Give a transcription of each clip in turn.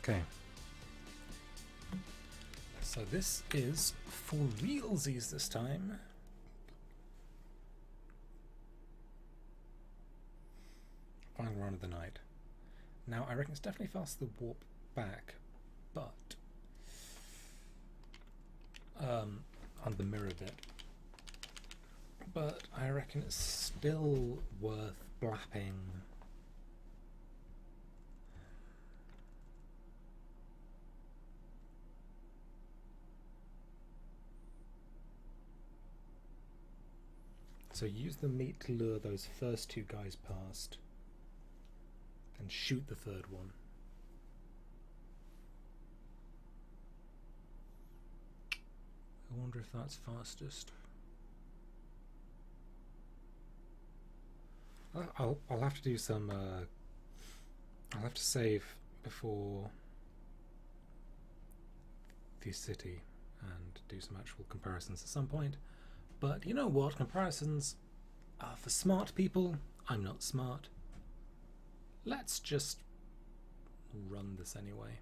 Okay. So this is for realsies this time. Final run of the night. Now I reckon it's definitely faster to warp back, but on the mirror bit. But I reckon it's still worth blapping. So use the meat to lure those first two guys past and shoot the third one. I wonder if that's fastest. I'll have to do some I'll have to save before the city and do some actual comparisons at some point. But you know what? Comparisons are for smart people. I'm not smart. Let's just run this anyway.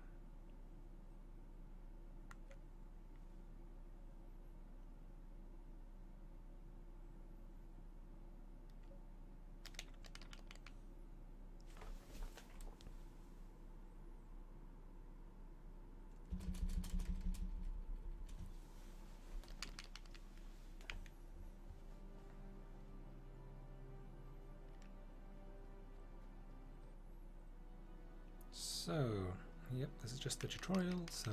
So, yep, this is just the tutorial, so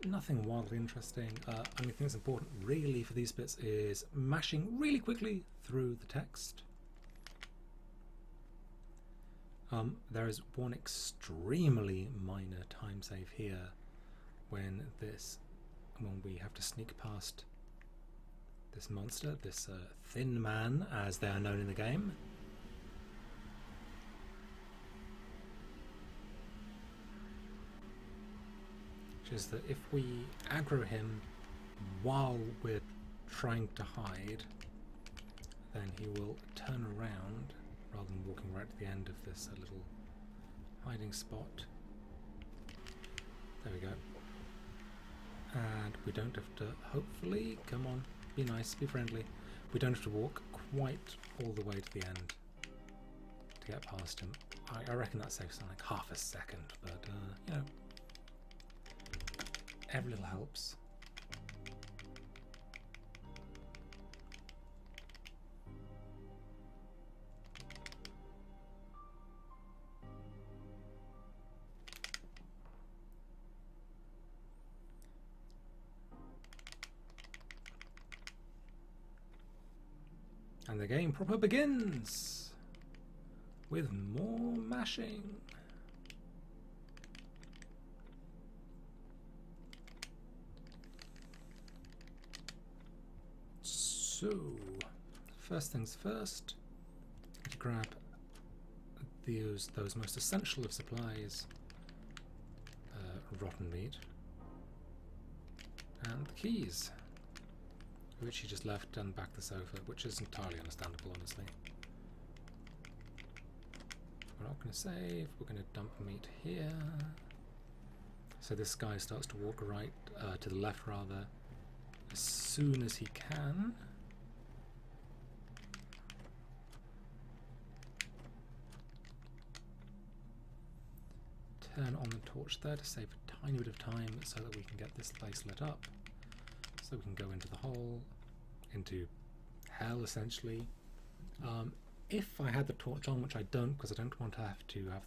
nothing wildly interesting. Only thing that's important really for these bits is mashing really quickly through the text. There is one extremely minor time save here when we have to sneak past this monster, this thin man as they are known in the game. Is that if we aggro him while we're trying to hide, then he will turn around rather than walking right to the end of this little hiding spot. There we go. And we don't have to, hopefully, come on, be nice, be friendly. We don't have to walk quite all the way to the end to get past him. I reckon that saves something like half a second, but you know, every little helps. And the game proper begins with more mashing. So, first things first, to grab those most essential of supplies, rotten meat, and the keys, which he just left and back the sofa, which is entirely understandable, honestly. We're not going to save, we're going to dump meat here. So this guy starts to walk right, to the left rather, as soon as he can. Turn on the torch there to save a tiny bit of time so that we can get this place lit up. So we can go into the hole, into hell essentially. If I had the torch on, which I don't because I don't want to have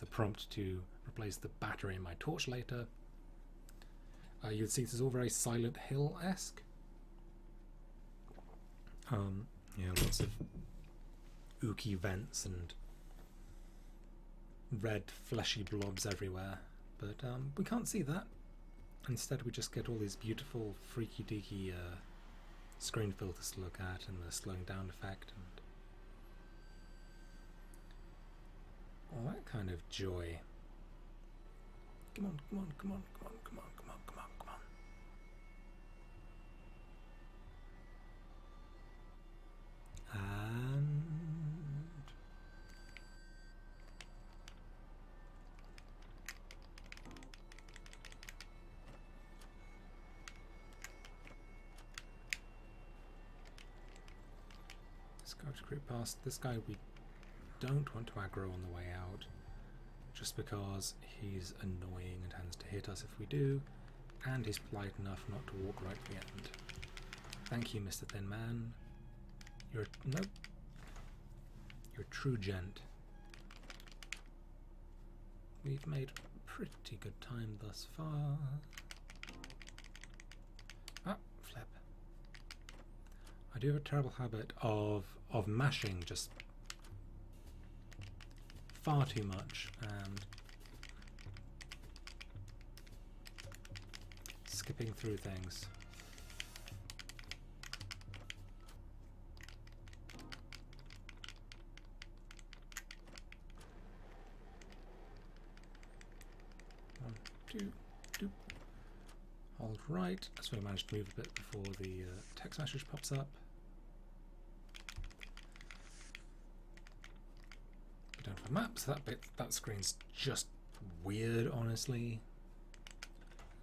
the prompt to replace the battery in my torch later, you'd see this is all very Silent Hill-esque. You know, lots of ooky vents and red fleshy blobs everywhere, but we can't see that. Instead we just get all these beautiful freaky deaky screen filters to look at and the slowing down effect and all that kind of joy. Come on, come on, come on, come on, come on, come on, come on, come on. And Go to creep past. This guy we don't want to aggro on the way out, just because he's annoying and tends to hit us if we do, and he's polite enough not to walk right to the end. Thank you, Mr. Thin Man. You're nope. You're a true gent. We've made pretty good time thus far. Ah, flip. I do have a terrible habit of mashing just far too much and skipping through things. One, two, doop. Hold right, so we managed to move a bit before the text message pops up. We don't have a map, so that screen's just weird, honestly.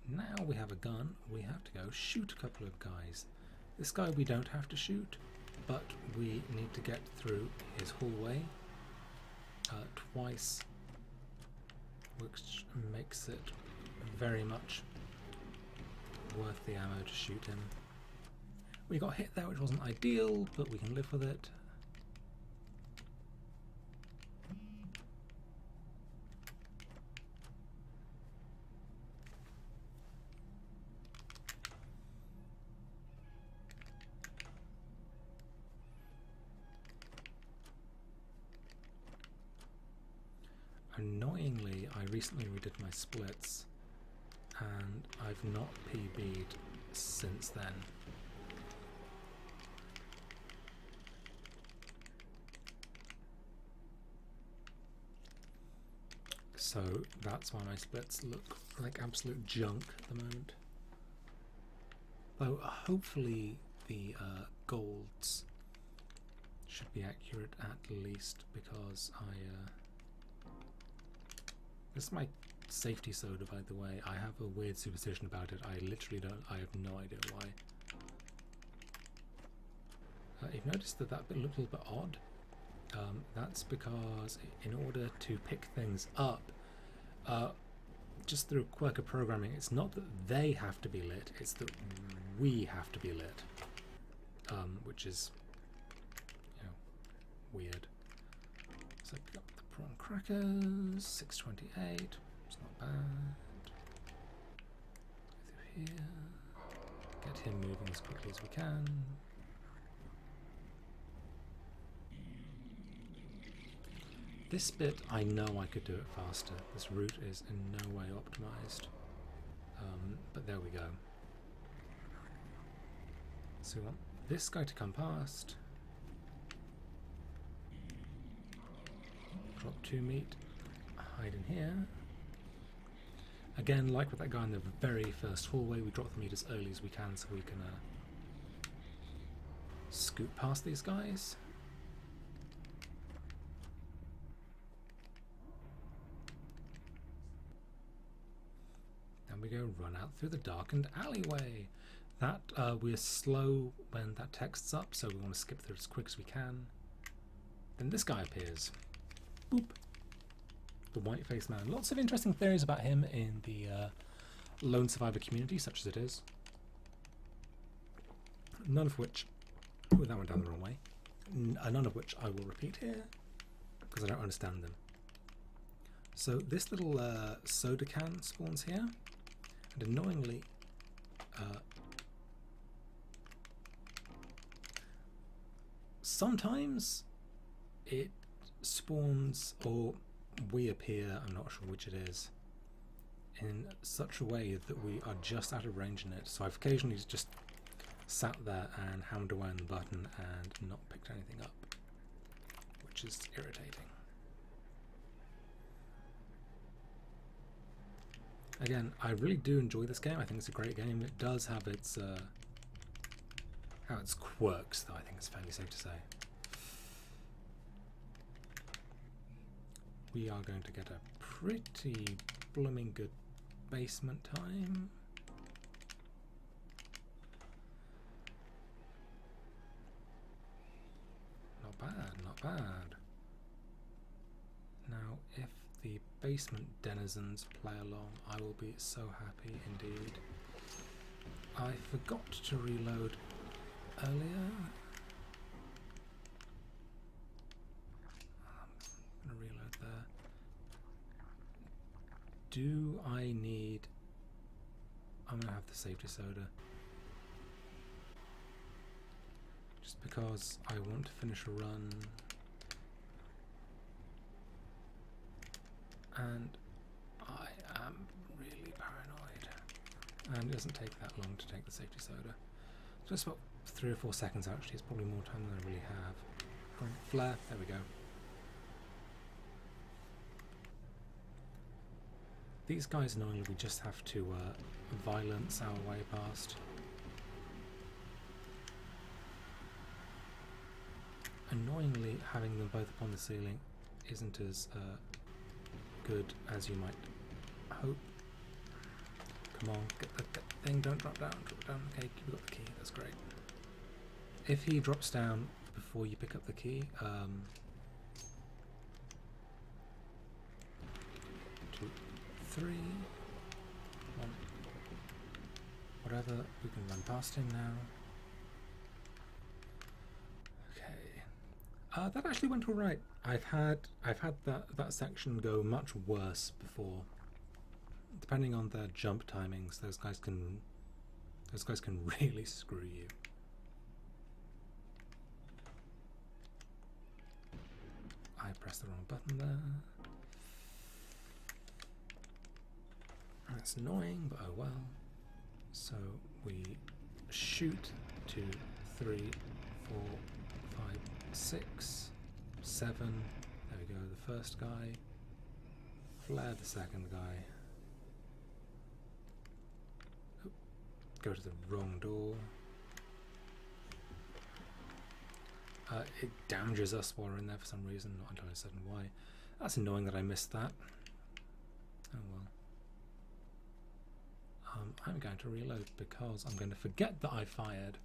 Now we have a gun, we have to go shoot a couple of guys. This guy we don't have to shoot, but we need to get through his hallway twice, which makes it very much worth the ammo to shoot him. We got hit there, which wasn't ideal, but we can live with it. Annoyingly, I recently redid my splits, and I've not PB'd since then. So that's why my splits look like absolute junk at the moment. Though hopefully the golds should be accurate at least, because this is my safety soda, by the way. I have a weird superstition about it. I literally don't. I have no idea why. You've noticed that bit looked a little bit odd. That's because in order to pick things up, just through a quirk of programming, it's not that they have to be lit, it's that we have to be lit, which is, you know, weird. So pick up the prawn crackers, 628, it's not bad. Go through here, get him moving as quickly as we can. This bit, I know I could do it faster. This route is in no way optimized, but there we go. So we want this guy to come past. Drop 2 meat, hide in here. Again, like with that guy in the very first hallway, we drop the meat as early as we can so we can scoot past these guys. We go run out through the darkened alleyway. That we're slow when that text's up, so we want to skip through as quick as we can. Then this guy appears. Boop. The white-faced man. Lots of interesting theories about him in the lone survivor community, such as it is. None of which... Oh, that went down the wrong way. None of which I will repeat here, because I don't understand them. So this little soda can spawns here. And annoyingly, sometimes it spawns, or we appear, I'm not sure which it is, in such a way that we are just out of range in it. So I've occasionally just sat there and hammered away on the button and not picked anything up, which is irritating. Again, I really do enjoy this game. I think it's a great game. It does have its quirks, though I think it's fairly safe to say. We are going to get a pretty blooming good basement time. Not bad, not bad. Now, if the basement denizens play along, I will be so happy indeed. I forgot to reload earlier. I'm going to reload there. Do I need... I'm going to have the safety soda. Just because I want to finish a run. And I am really paranoid. And it doesn't take that long to take the safety soda. Just about 3 or 4 seconds actually. It's probably more time than I really have. Come on, flare. There we go. These guys annoyingly we just have to violence our way past. Annoyingly, having them both upon the ceiling isn't as good as you might hope. Come on, get the thing, don't drop down, Okay, you got the key, that's great. If he drops down before you pick up the key, 2, 3, 1, whatever, we can run past him now. That actually went all right. I've had that section go much worse before. Depending on their jump timings, those guys can really screw you. I pressed the wrong button there. That's annoying, but oh well. So we shoot 2, 3, 4, 5, 6, 7. There we go, the first guy. Flare the second guy. Oop. Go to the wrong door. It damages us while we're in there for some reason, not entirely certain why. That's annoying that I missed that. Oh well. I'm going to reload because I'm going to forget that I fired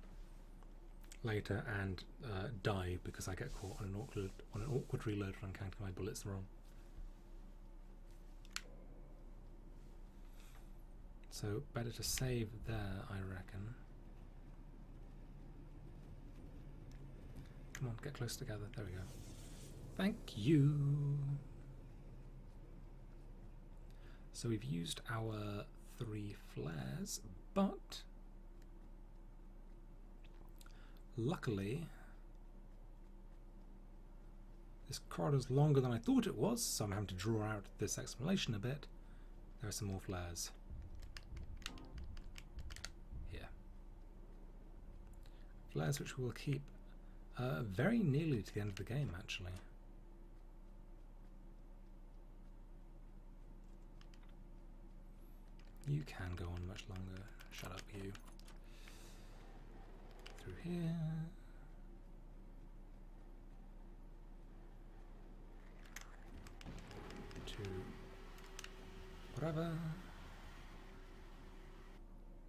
later and die because I get caught on an awkward reload when I'm counting my bullets wrong. So better to save there, I reckon. Come on, get close together. There we go. Thank you. So we've used our 3 flares, but luckily this corridor's longer than I thought it was, so I'm having to draw out this explanation a bit. There are some more flares. Here. Flares which we'll keep very nearly to the end of the game, actually. You can go on much longer. Shut up, you. Through here. To whatever.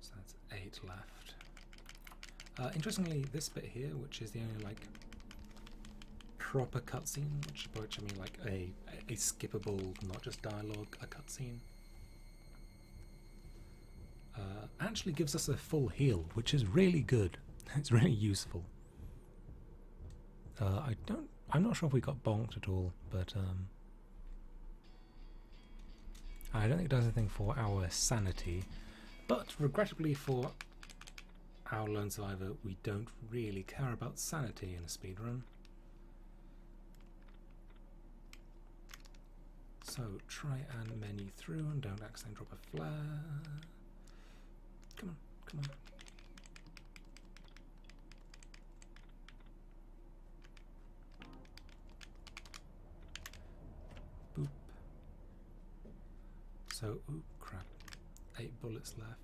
So that's 8 left. Interestingly, this bit here, which is the only like proper cutscene, which I mean like a skippable, not just dialogue, a cutscene, actually gives us a full heal, which is really good. It's really useful. I'm not sure if we got bonked at all, but I don't think it does anything for our sanity. But regrettably for our lone survivor, we don't really care about sanity in a speedrun. So try and menu through and don't accidentally drop a flare. Come on, come on. Boop. So, ooh, crap. 8 bullets left.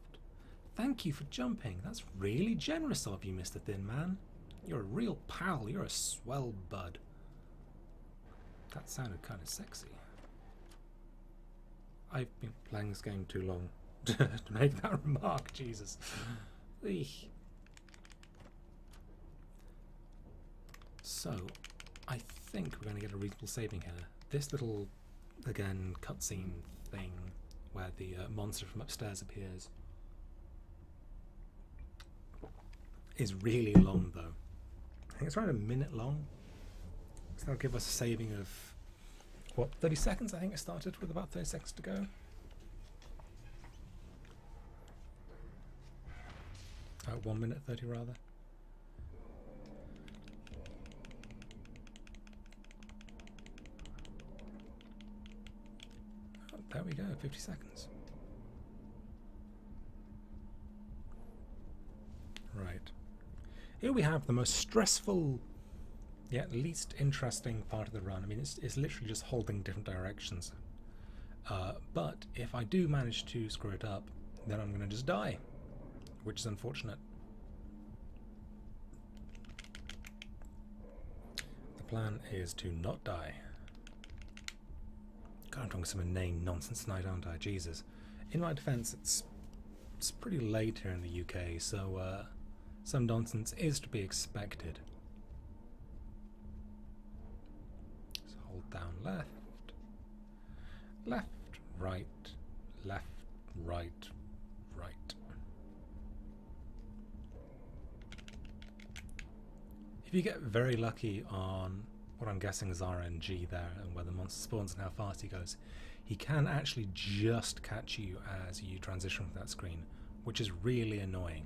Thank you for jumping. That's really generous of you, Mr. Thin Man. You're a real pal. You're a swell bud. That sounded kind of sexy. I've been playing this game too long to make that remark. Jesus. Eesh. So, think we're going to get a reasonable saving here. This little, again, cutscene thing where the monster from upstairs appears is really long, though. I think it's around a minute long. So that'll give us a saving of, what, 30 seconds? I think it started with about 30 seconds to go. 1 minute 30 rather. Oh, there we go, 50 seconds. Right. Here we have the most stressful yet least interesting part of the run. I mean, it's literally just holding different directions. But if I do manage to screw it up, then I'm going to just die, which is unfortunate. The plan is to not die. God, I'm talking some inane nonsense tonight, aren't I? Jesus. In my defense, it's pretty late here in the UK, so some nonsense is to be expected. So hold down left, left, right, left, right, right. If you get very lucky on what I'm guessing is RNG there and where the monster spawns and how fast he goes, he can actually just catch you as you transition from that screen, which is really annoying.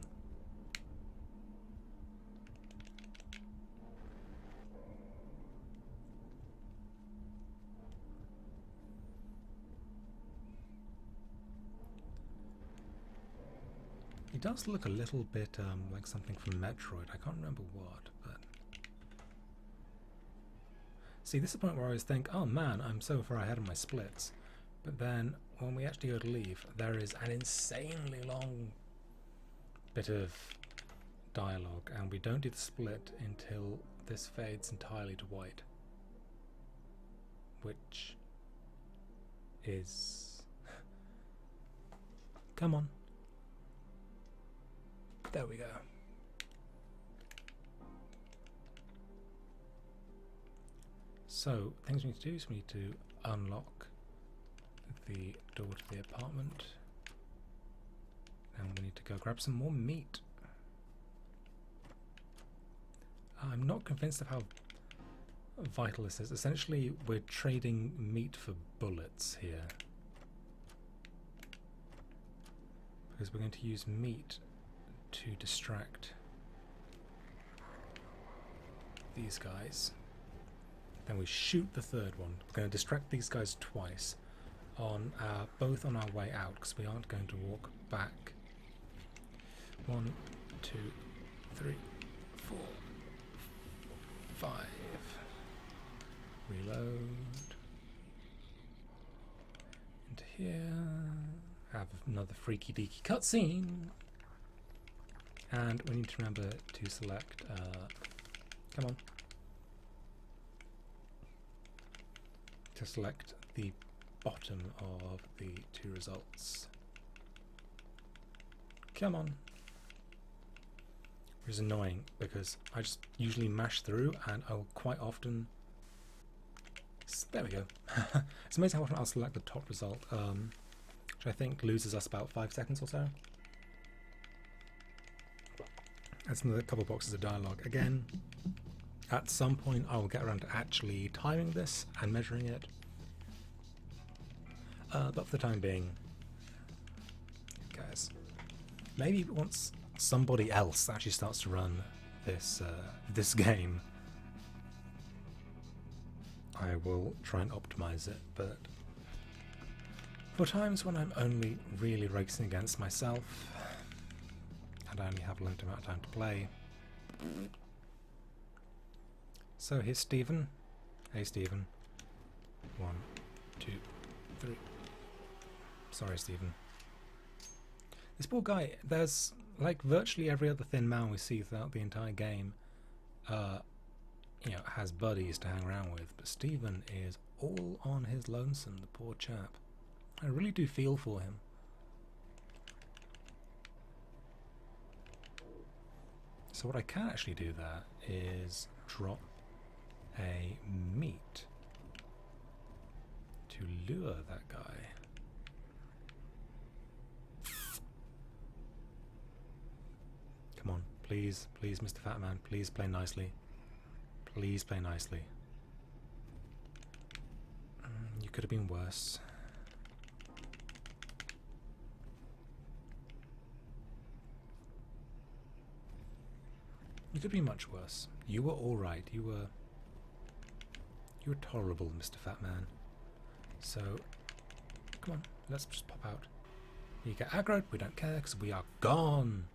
He does look a little bit like something from Metroid. I can't remember what, but... See, this is the point where I always think, oh man, I'm so far ahead of my splits. But then, when we actually go to leave, there is an insanely long bit of dialogue, and we don't do the split until this fades entirely to white. Which is... Come on. There we go. So, things we need to do is we need to unlock the door to the apartment, and we need to go grab some more meat. I'm not convinced of how vital this is. Essentially, we're trading meat for bullets here, because we're going to use meat to distract these guys. Then we shoot the third one. We're going to distract these guys twice, on both on our way out, because we aren't going to walk back. 1, 2, 3, 4, 5. Reload. Into here. Have another freaky deaky cutscene. And we need to remember to select, come on, to select the bottom of the two results. Come on. Which is annoying because I just usually mash through and I'll quite often... There we go. It's amazing how often I'll select the top result, which I think loses us about 5 seconds or so. That's another couple of boxes of dialogue. Again, at some point I will get around to actually timing this and measuring it. But for the time being, guys, maybe once somebody else actually starts to run this this game, I will try and optimize it. But for times when I'm only really racing against myself, and I only have a limited amount of time to play. So here's Stephen. Hey Stephen. 1, 2, 3. Sorry, Stephen. This poor guy, there's like virtually every other thin man we see throughout the entire game, you know, has buddies to hang around with, but Stephen is all on his lonesome, the poor chap. I really do feel for him. So what I can actually do there is drop a meat to lure that guy. Come on, please, please, Mr. Fat Man, please play nicely. Please play nicely. You could have been worse. You could be much worse. You were all right. You were tolerable, Mr. Fat Man. So, come on, let's just pop out. You get aggroed, we don't care because we are gone.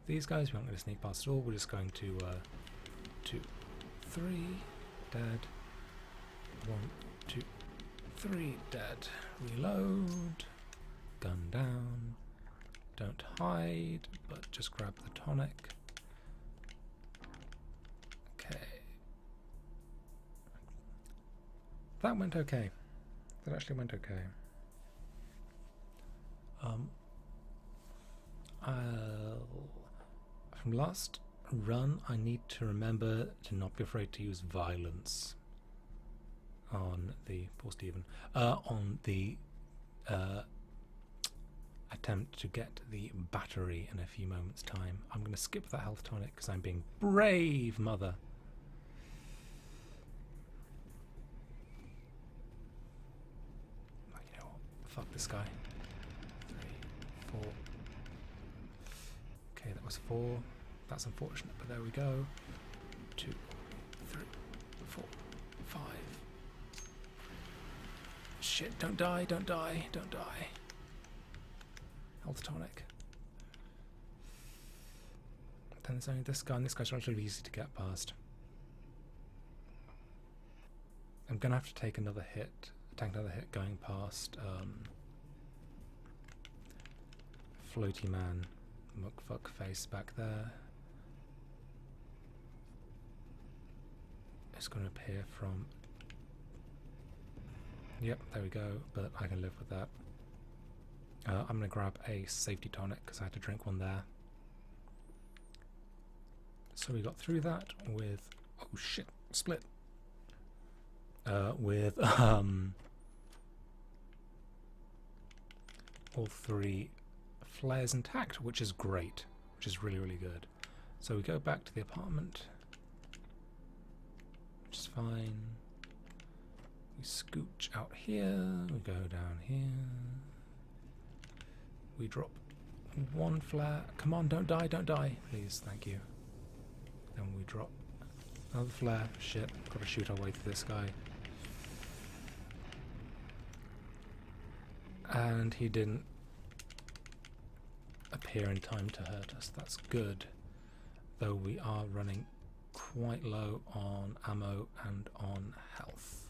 These guys, we aren't going to sneak past at all. We're just going to 2, 3, dead. 1, 2, 3, dead. Reload. Gun down. Don't hide, but just grab the tonic. Okay. That went okay. That actually went okay. From last run, I need to remember to not be afraid to use violence on the on the attempt to get the battery in a few moments' time. I'm going to skip that health tonic because I'm being brave, mother. You know what? Fuck this guy. 3, 4. Okay, that was 4. That's unfortunate, but there we go. 2, 3, 4, 5. Shit, don't die, don't die, don't die. Health tonic. Then there's only this guy, and this guy's relatively easy to get past. I'm gonna have to take another hit, going past Floaty Man, muckfuck face back there. It's going to appear from... Yep, there we go, but I can live with that. I'm going to grab a safety tonic because I had to drink one there. So we got through that with... Oh shit, split. With all 3 flares intact, which is great, which is really, really good. So we go back to the apartment, which is fine. We scooch out here, we go down here. We drop 1 flare. Come on, don't die, please, thank you. Then we drop another flare. Shit, gotta shoot our way through this guy. And he didn't appear in time to hurt us. That's good. Though we are running quite low on ammo and on health.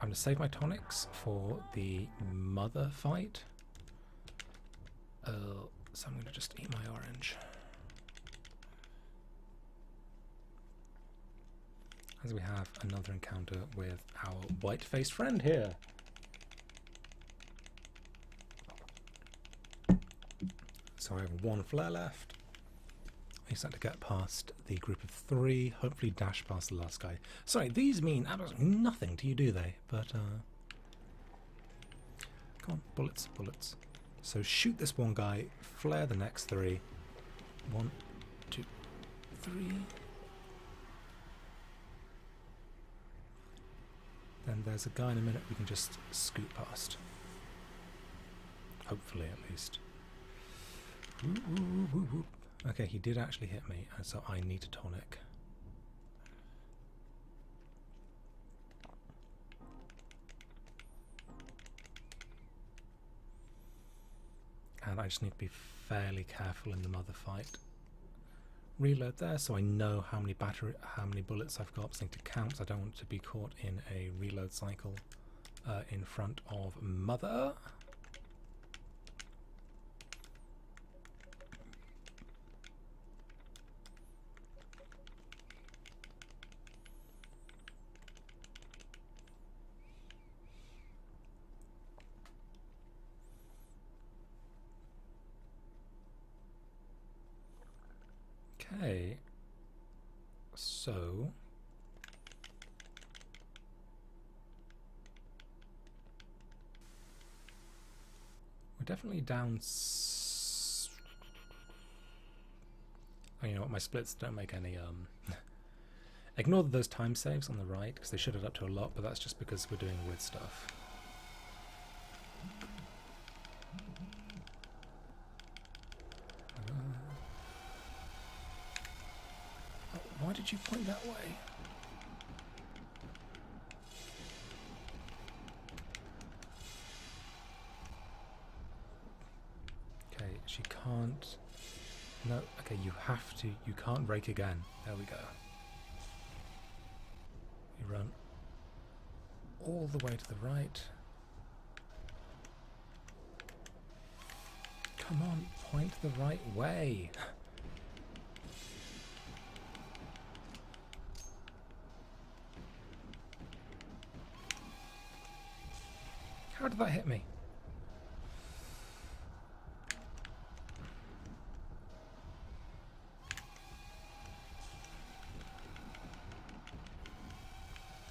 I'm going to save my tonics for the mother fight. So I'm going to just eat my orange. As we have another encounter with our white-faced friend here. So I have 1 flare left. I just had to get past the group of 3, hopefully dash past the last guy. Sorry, these mean absolutely nothing to you, do they? But, come on, bullets, bullets. So shoot this 1 guy, flare the next 3. 1, 2, 3. Then there's a guy in a minute we can just scoot past. Hopefully, at least. Okay, he did actually hit me, and so I need a tonic. And I just need to be fairly careful in the mother fight. Reload there, so I know how many bullets I've got. So I need to count. I don't want to be caught in a reload cycle in front of mother. Okay, So we're definitely down. Oh, you know what? My splits don't make any. Ignore those time saves on the right because they should add up to a lot, but that's just because we're doing with stuff. Why did you point that way? Okay, she can't. No, okay, you have to. You can't rake again. There we go. You run all the way to the right. Come on, point the right way. How did that hit me?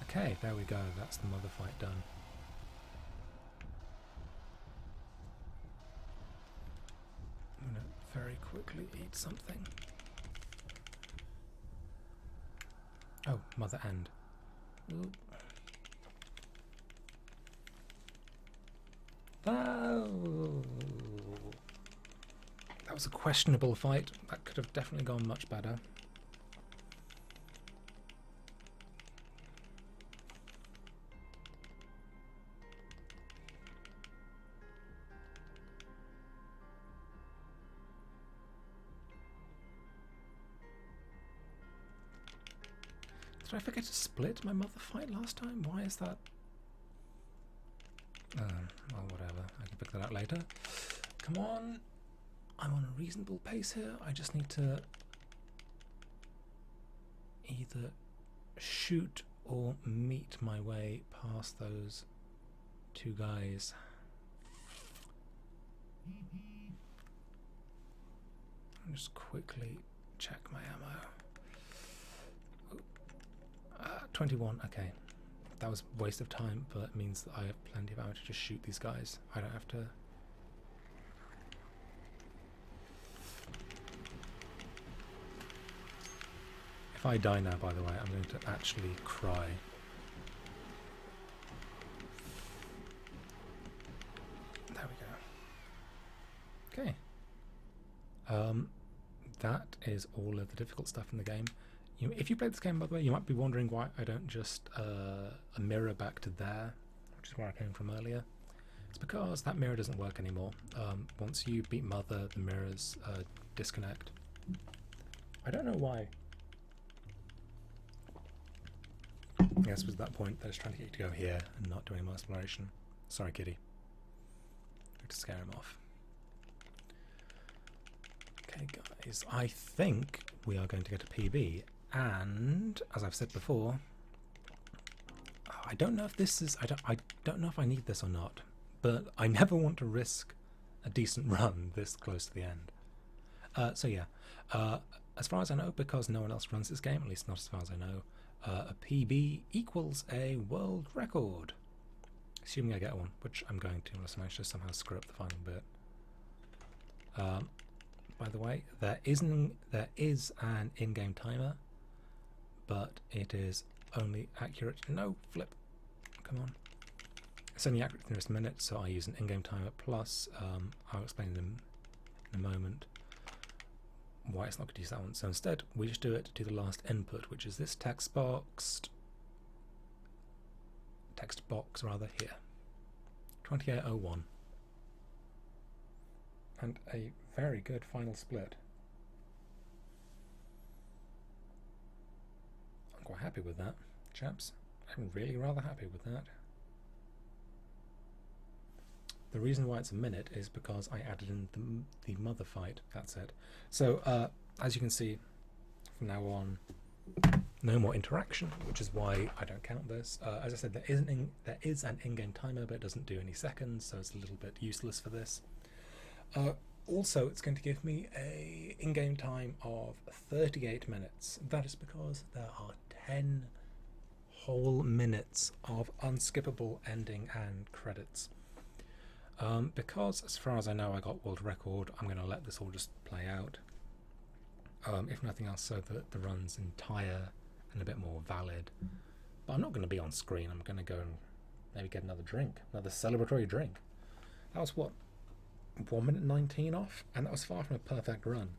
Okay, there we go. That's the mother fight done. I'm gonna very quickly eat something. Oh, mother and. Ooh. Oh. That was a questionable fight. That could have definitely gone much better. Did I forget to split my mother fight last time? Why is that? Well, whatever. I can pick that out later. Come on. I'm on a reasonable pace here. I just need to either shoot or meet my way past those two guys. I'll just quickly check my ammo. 21, okay. That was a waste of time, but it means that I have plenty of ammo to just shoot these guys. I don't have to... If I die now, by the way, I'm going to actually cry. There we go. Okay. That is all of the difficult stuff in the game. If you played this game, by the way, you might be wondering why I don't just a mirror back to there, which is where I came from earlier. It's because that mirror doesn't work anymore. Once you beat Mother, the mirrors disconnect. I don't know why. I guess it was that point that I was trying to get you to go here and not do any more exploration. Sorry, kitty. I had to scare him off. Okay, guys, I think we are going to get a PB. And as I've said before, I don't know if this is. I don't know if I need this or not. But I never want to risk a decent run this close to the end. So yeah, as far as I know, because no one else runs this game, at least not as far as I know, a PB equals a world record. Assuming I get one, which I'm going to, unless I manage to somehow screw up the final bit. By the way, there is an in-game timer, but it is only accurate. No, flip. Come on. It's only accurate in just a minute, so I use an in-game timer. Plus, I'll explain them in a moment why it's not going to use that one. So instead, we just do it to the last input, which is this text box rather here, 2801, and a very good final split. I'm quite happy with that, chaps. I'm really rather happy with that. The reason why it's a minute is because I added in the mother fight. That's it. So as you can see, from now on, no more interaction, which is why I don't count this. As I said, there is an in-game timer, but it doesn't do any seconds, so it's a little bit useless for this. Also, it's going to give me a in-game time of 38 minutes. That is because there are 10 whole minutes of unskippable ending and credits. Because, as far as I know, I got world record, I'm going to let this all just play out. If nothing else, so that the run's entire and a bit more valid. But I'm not going to be on screen. I'm going to go and maybe get another drink, another celebratory drink. That was what, 1 minute 19 off, and that was far from a perfect run.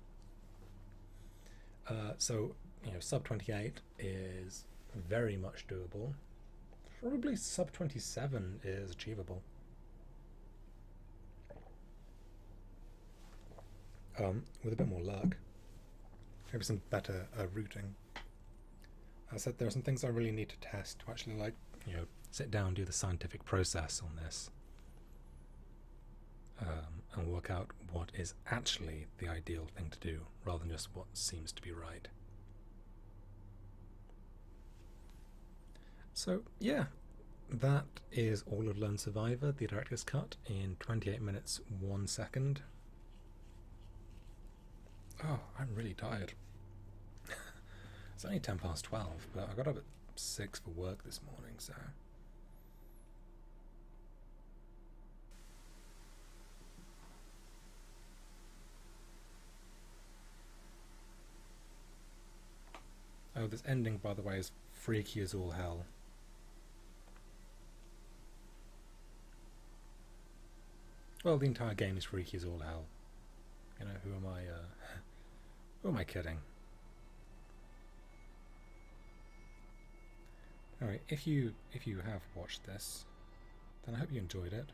So, you know, sub 28 is very much doable. Probably sub 27 is achievable. With a bit more luck, maybe some better routing. As I said, there are some things I really need to test to actually, like, you know, sit down, do the scientific process on this, and work out what is actually the ideal thing to do, rather than just what seems to be right. So, yeah, that is all of Lone Survivor, the director's cut, in 28 minutes 1 second. Oh, I'm really tired. It's only 10 past 12, but I got up at 6 for work this morning, so... Oh, this ending, by the way, is freaky as all hell. Well, the entire game is freaky as all hell. You know, who am I kidding? Alright, if you have watched this, then I hope you enjoyed it.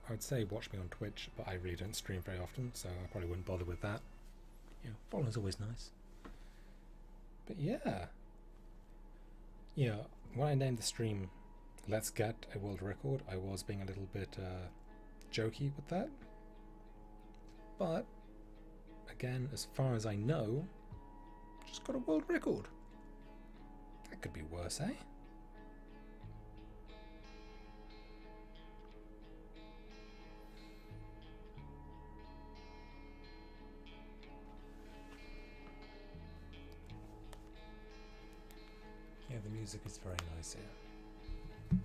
I would say watch me on Twitch, but I really don't stream very often, so I probably wouldn't bother with that. You know, following's always nice. But yeah. Yeah, when I named the stream Let's Get a World Record, I was being a little bit jokey with that. But, again, as far as I know, just got a world record. That could be worse, eh? Yeah, the music is very nice here.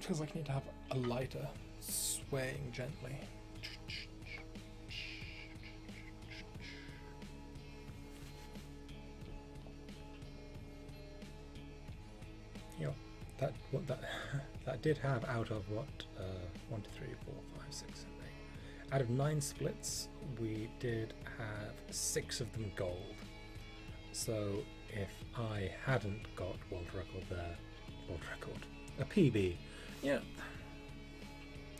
Feels like you need to have a lighter swaying gently. You know, that did have out of what 1, 2, 3, 4, 5, 6, 7, 8. Out of 9 splits, we did have 6 of them gold. So if I hadn't got world record there, a PB. Yeah,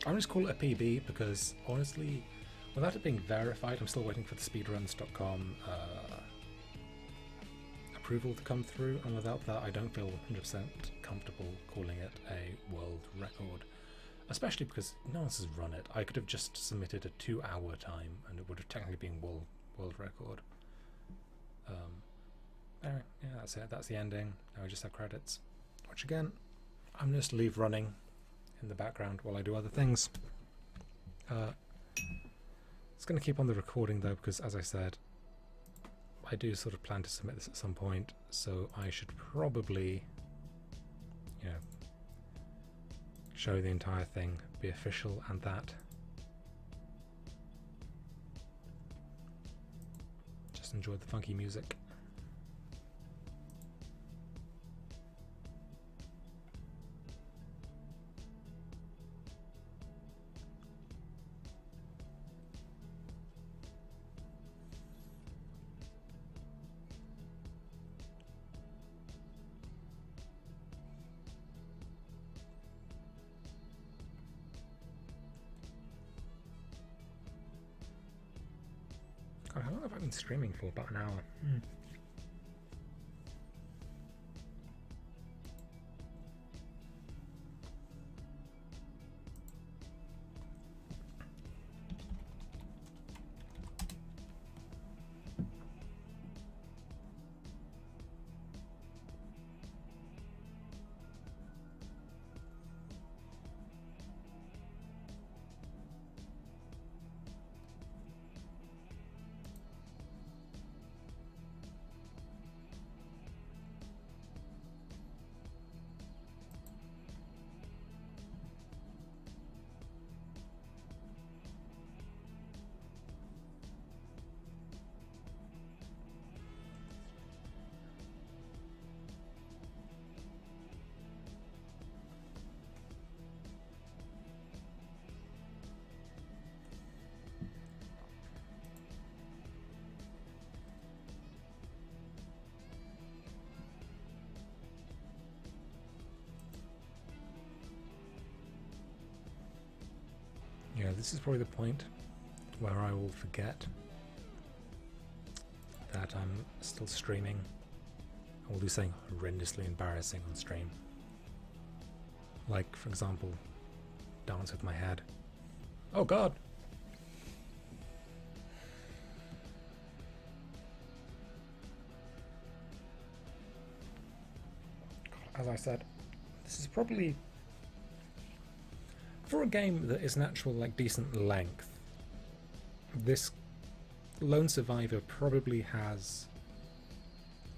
I'm just call it a PB because honestly, without it being verified, I'm still waiting for the speedruns.com approval to come through, and without that I don't feel 100% comfortable calling it a world record, especially because no one else has run it. I could have just submitted a 2-hour time and it would have technically been world record. Anyway, yeah, that's it, that's the ending. Now we just have credits, which again I'm going to just leave running in the background while I do other things. It's going to keep on the recording though, because as I said, I do sort of plan to submit this at some point, so I should probably, you know, show the entire thing, be official, and that. Just enjoy the funky music. God, how long have I been streaming for? About an hour. Yeah, this is probably the point where I will forget that I'm still streaming. I will do something horrendously embarrassing on stream. Like, for example, dance with my head. Oh god! As I said, this is probably, for a game that is an actual, like, decent length, this Lone Survivor probably has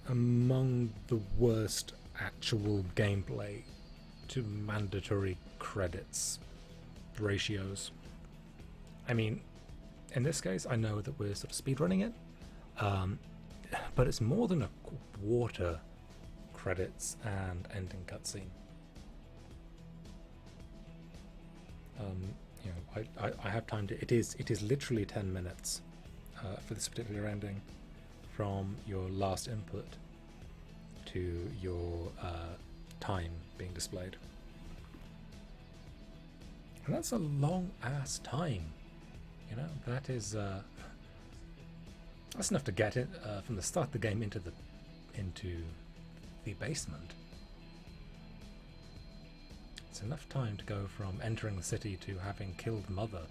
among the worst actual gameplay to mandatory credits ratios. I mean, in this case, I know that we're sort of speedrunning it, but it's more than a quarter credits and ending cutscene. You know, I have timed it. It is literally 10 minutes for this particular ending, from your last input to your time being displayed, and that's a long ass time. You know, that is that's enough to get it from the start of the game into the basement. It's enough time to go from entering the city to having killed Mother.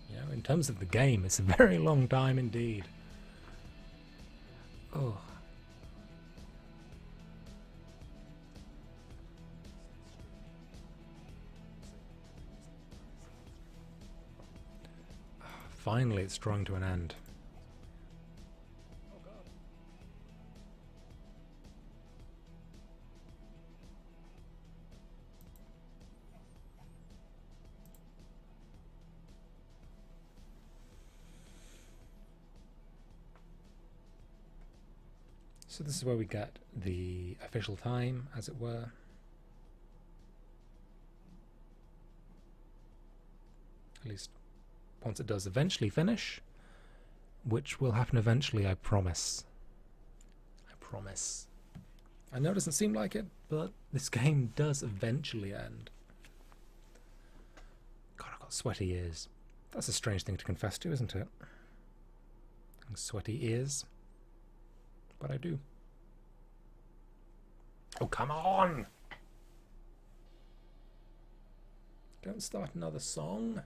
You know, in terms of the game, it's a very long time indeed. Oh. Finally, it's drawing to an end. So this is where we get the official time, as it were. At least once it does eventually finish, which will happen eventually, I promise. I promise. I know it doesn't seem like it, but this game does eventually end. God, I've got sweaty ears. That's a strange thing to confess to, isn't it? Sweaty ears. But I do. Oh, come on! Don't start another song.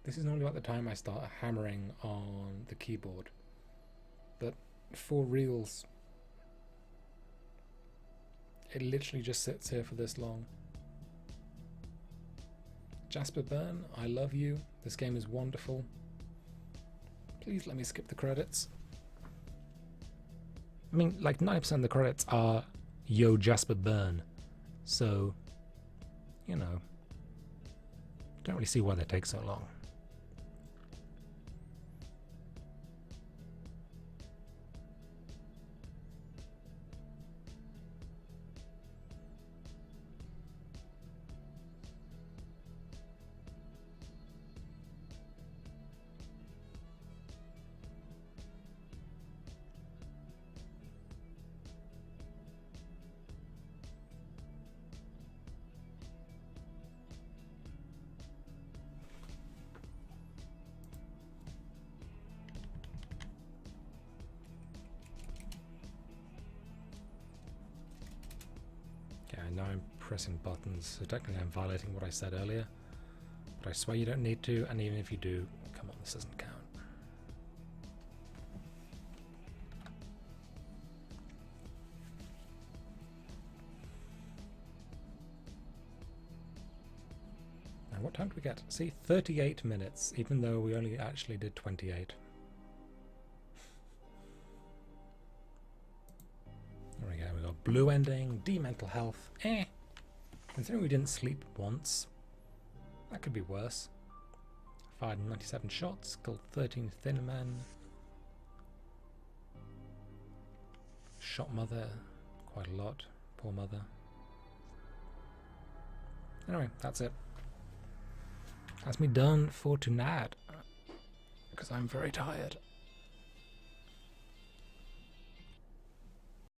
This is normally about the time I start hammering on the keyboard. But for reals, it literally just sits here for this long. Jasper Byrne, I love you. This game is wonderful. Please let me skip the credits. I mean, like 90% of the credits are Yo Jasper Byrne. So, you know, don't really see why they take so long. Now I'm pressing buttons, so technically I'm violating what I said earlier, but I swear you don't need to, and even if you do, come on, this doesn't count. And what time do we get? See, 38 minutes, even though we only actually did 28. There we go, we got blue ending, D mental health, Considering we didn't sleep once, that could be worse. Fired 97 shots, killed 13 thin men. Shot Mother quite a lot, poor Mother. Anyway, that's it. That's me done for tonight, because I'm very tired.